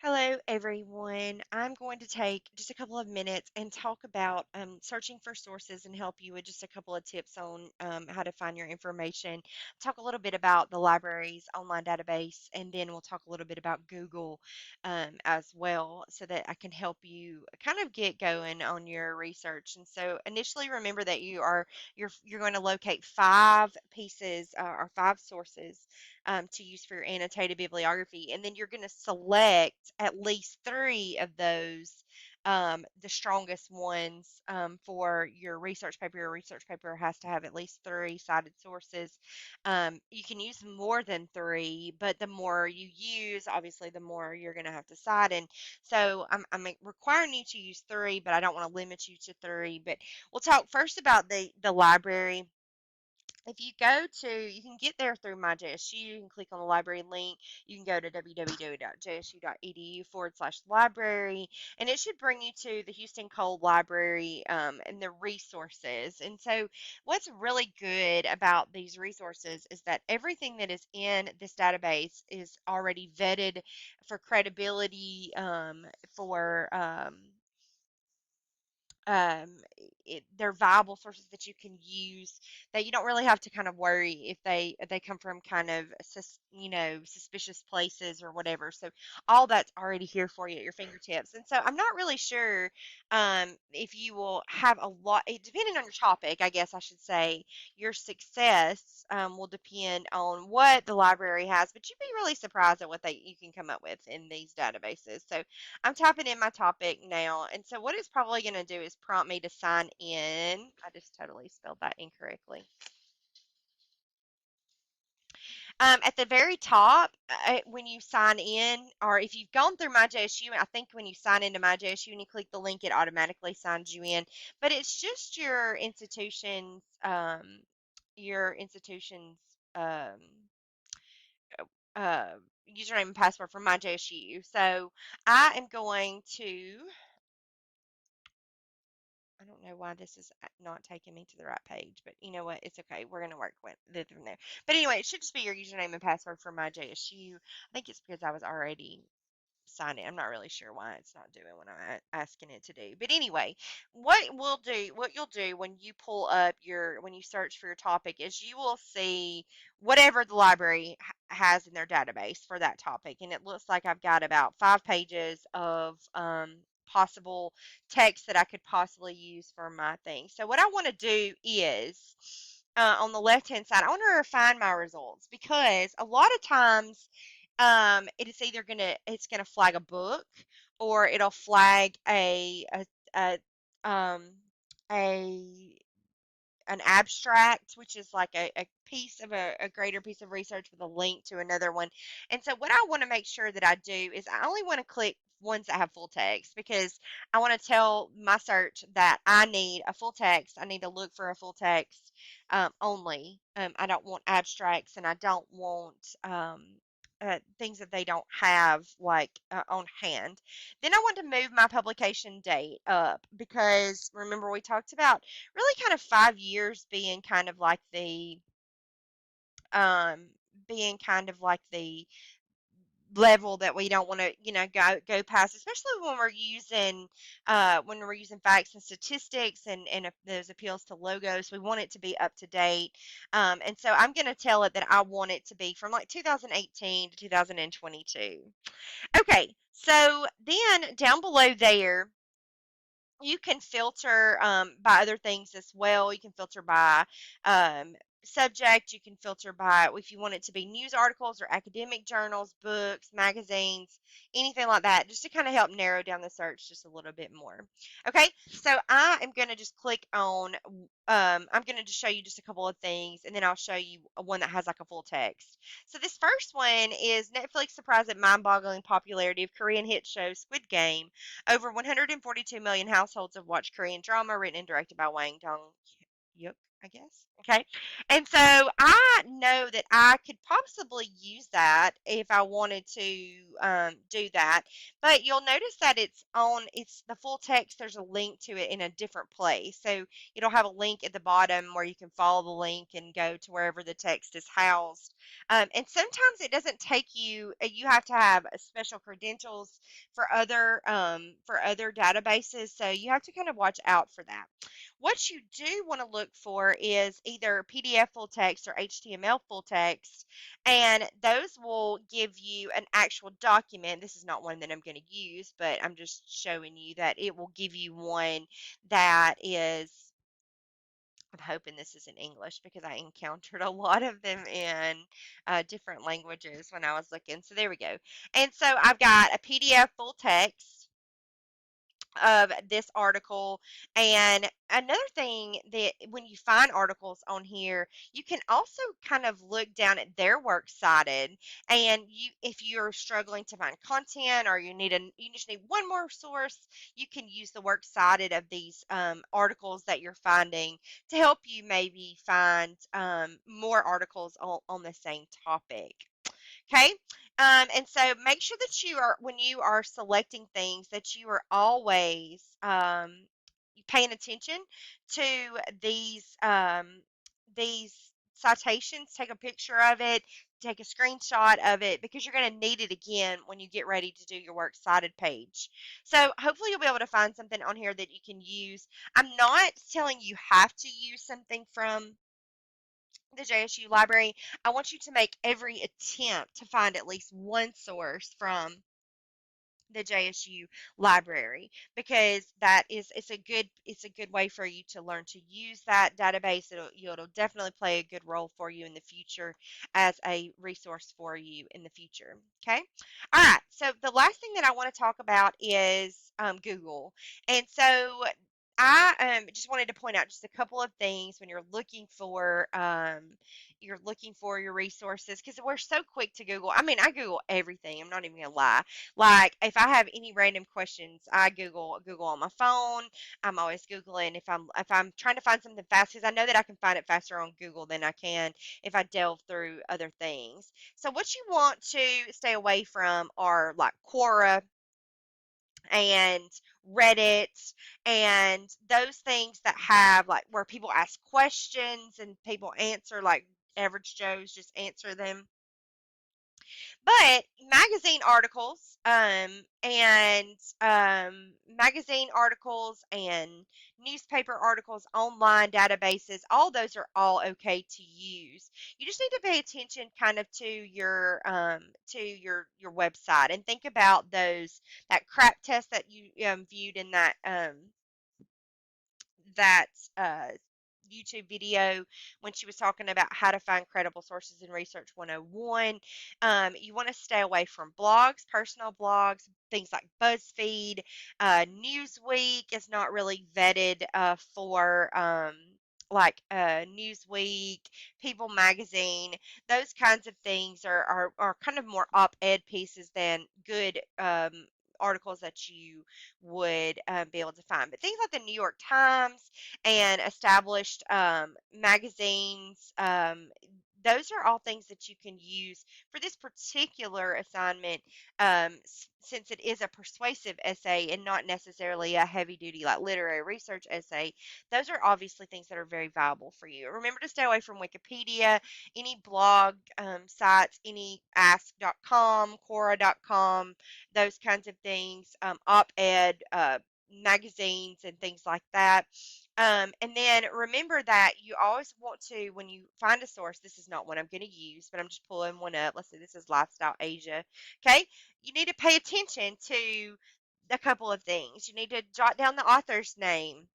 Hello, everyone. I'm going to take just a couple of minutes and talk about searching for sources and help you with just a couple of tips on how to find your information. Talk a little bit about the library's online database, and then we'll talk a little bit about Google as well so that I can help you kind of get going on your research. And so, initially, remember that you're going to locate five pieces or five sources to use for your annotated bibliography. And then you're going to select at least three of those, the strongest ones for your research paper. Your research paper has to have at least three cited sources. You can use more than three, but the more you use, obviously, the more you're going to have to cite. And so I'm requiring you to use three, but I don't want to limit you to three. But we'll talk first about the library. If you go to, you can get there through my JSU. You can click on the library link. You can go to www.jsu.edu/library, and it should bring you to the Houston Cole Library and the resources. And so, what's really good about these resources is that everything that is in this database is already vetted for credibility, for um, they're viable sources that you can use that you don't really have to kind of worry if they come from kind of suspicious places or whatever. So all that's already here for you at your fingertips. And so I'm not really sure if you will have a lot, depending on your topic, I guess I should say, your success will depend on what the library has, but you'd be really surprised at what you can come up with in these databases. So I'm typing in my topic now, and so what it's probably going to do is prompt me to sign in. I just totally spelled that incorrectly. At the very top, when you sign in, or if you've gone through my JSU, I think when you sign into my JSU and you click the link, it automatically signs you in. But it's just your institution's uh, username and password for my JSU. So I am going to. I don't know why this is not taking me to the right page, but you know what? It's okay. We're going to work with it from there. But anyway, it should just be your username and password for my JSU. I think it's because I was already sign it. I'm not really sure why it's not doing what I'm asking it to do. But anyway, what you'll do when you pull up when you search for your topic is you will see whatever the library has in their database for that topic. And it looks like I've got about 5 pages of possible text that I could possibly use for my thing. So what I want to do is on the left hand side, I want to refine my results because a lot of times it's gonna flag a book or it'll flag a um a an abstract, which is like a piece of a greater piece of research with a link to another one. And so what I want to make sure that I do is I only want to click ones that have full text because I want to tell my search that I need a full text. I need to look for a full text only. I don't want abstracts and I don't want things that they don't have like on hand. Then I want to move my publication date up because remember we talked about really kind of 5 years um, being kind of like the level that we don't want to go past, especially when we're using facts and statistics and if those appeals to logos, we want it to be up to date. And so I'm going to tell it that I want it to be from like 2018 to 2022. Okay, so then down below there you can filter by other things as well. You can filter by subject. You can filter by if you want it to be news articles or academic journals, books, magazines, anything like that, just to kind of help narrow down the search just a little bit more. Okay, so I am going to just click on, I'm going to just show you just a couple of things, and then I'll show you one that has like a full text. So this first one is Netflix surprised at mind-boggling popularity of Korean hit show Squid Game. Over 142 million households have watched Korean drama written and directed by Wang Dong Yuk. I guess. Okay. And so I know that I could possibly use that if I wanted to do that. But you'll notice that it's the full text, there's a link to it in a different place. So it'll have a link at the bottom where you can follow the link and go to wherever the text is housed. And sometimes it doesn't take you, you have to have special credentials for other databases. So you have to kind of watch out for that. What you do want to look for is either PDF full text or HTML full text, and those will give you an actual document. This is not one that I'm going to use, but I'm just showing you that it will give you one that is. I'm hoping this is in English because I encountered a lot of them in different languages when I was looking. So there we go. And so I've got a PDF full text of this article. And another thing that when you find articles on here, you can also kind of look down at their works cited. And you, if you're struggling to find content or you just need one more source, you can use the works cited of these articles that you're finding to help you maybe find more articles on the same topic. Okay. And so make sure that you are, when you are selecting things, that you are always paying attention to these, these citations. Take a picture of it, take a screenshot of it, because you're going to need it again when you get ready to do your works cited page. So hopefully you'll be able to find something on here that you can use. I'm not telling you have to use something from the JSU Library. I want you to make every attempt to find at least one source from the JSU Library, because that is it's a good way for you to learn to use that database. It'll definitely play a good role for you in the future as a resource for you in the future. Okay. All right. So the last thing that I want to talk about is Google. And so I just wanted to point out just a couple of things when you're looking for your resources, because we're so quick to Google. I mean, I Google everything. I'm not even gonna lie. Like if I have any random questions, I Google on my phone. I'm always Googling if I'm trying to find something fast, because I know that I can find it faster on Google than I can if I delve through other things. So what you want to stay away from are like Quora and Reddit and those things that have like where people ask questions and people answer, like average Joes just answer them. But magazine articles and newspaper articles, online databases, all those are all okay to use. You just need to pay attention kind of to your website and think about those that crap test that you viewed in that uh, YouTube video when she was talking about how to find credible sources in Research 101. You want to stay away from blogs, personal blogs, things like BuzzFeed. Newsweek is not really vetted for. Like Newsweek, People Magazine, those kinds of things are kind of more op-ed pieces than good articles that you would be able to find. But things like the New York Times and established magazines, those are all things that you can use for this particular assignment, since it is a persuasive essay and not necessarily a heavy duty like literary research essay. Those are obviously things that are very valuable for you. Remember to stay away from Wikipedia, any blog sites, any ask.com, quora.com, those kinds of things, op-ed magazines and things like that. And then remember that you always want to, when you find a source, this is not what I'm going to use, but I'm just pulling one up. Let's see, this is Lifestyle Asia. Okay, you need to pay attention to a couple of things. You need to jot down the author's name.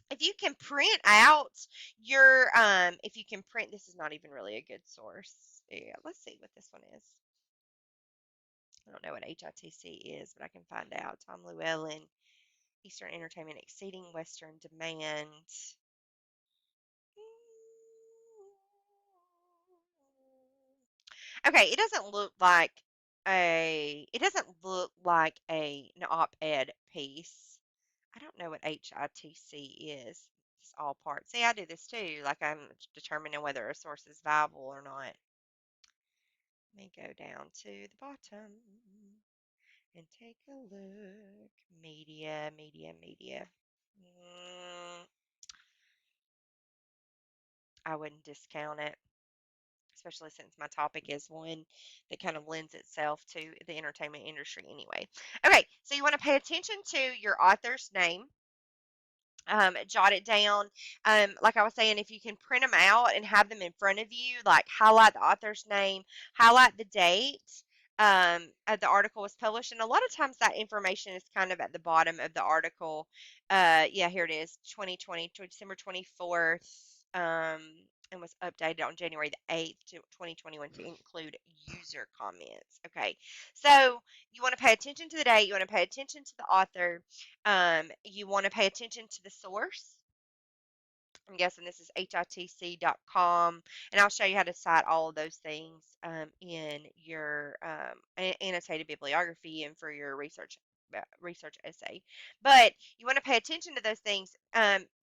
If you can print out if you can print, this is not even really a good source. Yeah, let's see what this one is. I don't know what HITC is, but I can find out. Tom Llewellyn, Eastern Entertainment Exceeding Western Demand. Okay, it doesn't look like an op-ed piece. I don't know what HITC is. this all part. See, I do this too. Like I'm determining whether a source is viable or not. Let me go down to the bottom and take a look. Media, media, media. Mm, I wouldn't discount it, especially since my topic is one that kind of lends itself to the entertainment industry anyway. Okay, so you want to pay attention to your author's name. Jot it down. Like I was saying, if you can print them out and have them in front of you, like highlight the author's name, highlight the date the article was published, and a lot of times that information is kind of at the bottom of the article. Yeah, here it is, 2020, December 24th. And was updated on January the 8th, 2021 to include user comments. Okay, so you want to pay attention to the date, you want to pay attention to the author, you want to pay attention to the source. I'm guessing this is hitc.com, and I'll show you how to cite all of those things in your annotated bibliography and for your research essay. But you want to pay attention to those things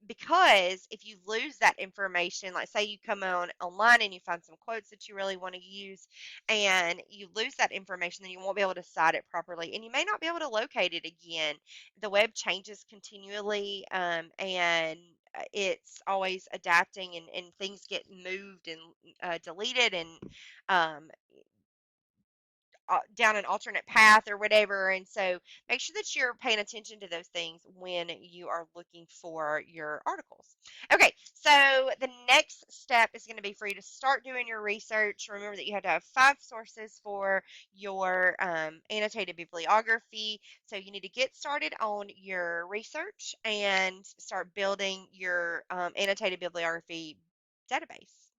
because if you lose that information, like say you come online and you find some quotes that you really want to use, and you lose that information, then you won't be able to cite it properly, and you may not be able to locate it again. The web changes continually, and it's always adapting, and things get moved and deleted and um, down an alternate path or whatever. And so make sure that you're paying attention to those things when you are looking for your articles. Okay, so the next step is going to be for you to start doing your research. Remember that you have to have 5 sources for your annotated bibliography. So you need to get started on your research and start building your annotated bibliography database.